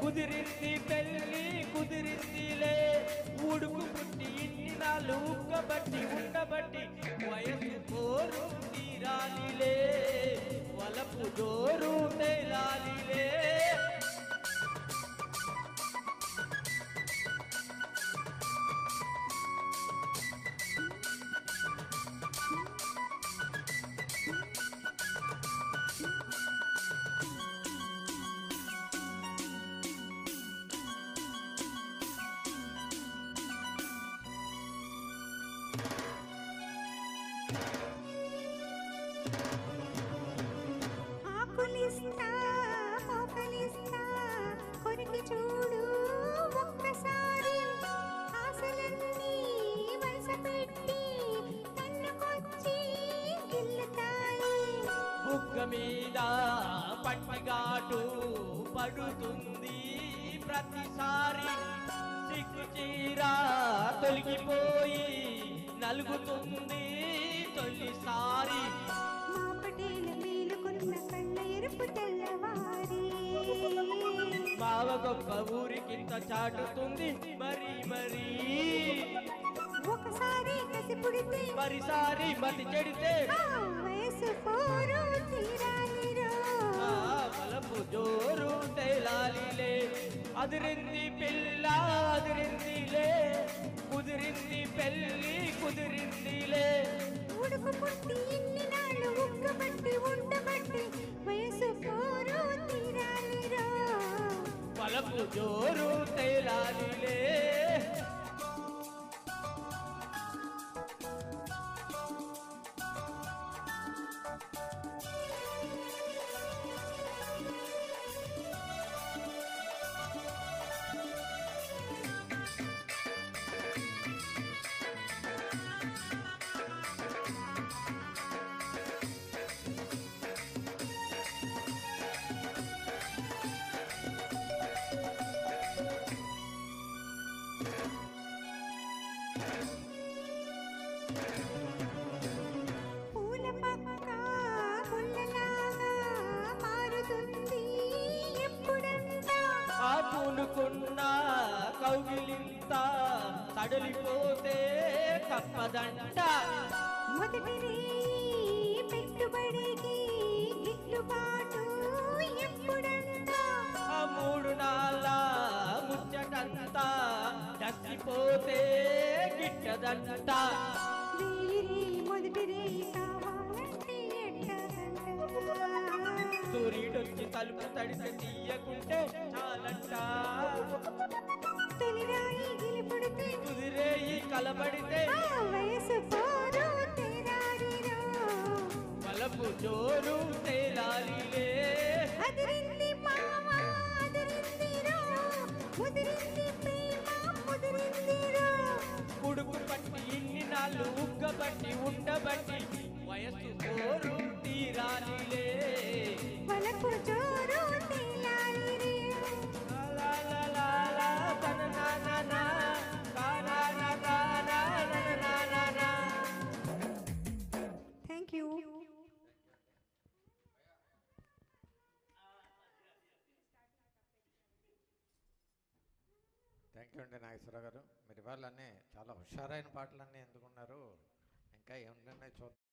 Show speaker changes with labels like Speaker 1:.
Speaker 1: కుదిరింది పెళ్ళి కుదిరిందిలే ఉడుకు పుట్టి ఇన్ని నాళ్ళు ఉక్కబట్టి ఉండబట్టి వయసు కోరు తీరాలిలే వలపు జోరు తేలాలిలే
Speaker 2: కొరికి చూడు ఒక్కసారి ఆశలన్నీ వలస పెట్టి కన్నుకొచ్చి గిల్లుతాయి
Speaker 1: బుగ్గ మీద పట్టిగాటు పడుతుంది ప్రతిసారి సిగ్గు చీర తొలగిపోయి నలుగుతుంది తొలిసారి బావ గొప్ప ఊరికింత చాటుతుంది మరి మరి
Speaker 2: ఒకసారి కసి పుడితే
Speaker 1: మరిసారి మతి చెడితే
Speaker 2: వయసు పోరు తీరాలిరో
Speaker 1: బలపు జోరు తేలాలిలే అదిరింది పిల్ల అదిరిందిలే కుదిరింది పెళ్ళి కుదిరిందిలే
Speaker 2: ఉడుకు పుట్టి ఇన్ని నాళ్ళు ఉక్కబట్టి ఉండబట్టి వయసు పోరు తీరాలిరో
Speaker 1: బలపు జోరు తేలాలిలే ఆ పూనుకున్న కౌగిలింత తడలిపోతే తప్పదంట
Speaker 2: మొదటి పెట్టుబడికి గిట్టుబాటు ఎప్పుడంట
Speaker 1: ఆ 3 నాళ్ళ ముచ్చటంతా దక్కిపోతే గిట్టదంట
Speaker 2: మొదటి రే కావాలంటే
Speaker 1: సూర్యుడొచ్చి తలుపు తడిసి తీయకుంటే చాలంట
Speaker 2: తొలిరాయి గిలిపుడితే
Speaker 1: కుదిరేయి కలబడితే
Speaker 2: వయసు పోరు తేరాలిరో
Speaker 1: బలపు జోరు తేలాలిలే
Speaker 2: అదిరింది మామ అదిరిందిరో ముదిరింది ప్రేమ ముదిరిందిరో
Speaker 1: ఉడుకు పట్టి ఇన్ని నాళ్ళు ఉగ్గబట్టి ఉండబట్టి వయసు కోరు తీరాలిలే
Speaker 2: వలపు జోరు తేలాలిరే థ్యాంక్ యూ
Speaker 3: అండి నాగేశ్వరరావు గారు. మీరు వాళ్ళన్నీ చాలా హుషారైన పాటలన్నీ ఎందుకున్నారు, ఇంకా ఏమున్నాయి చూద్దాం.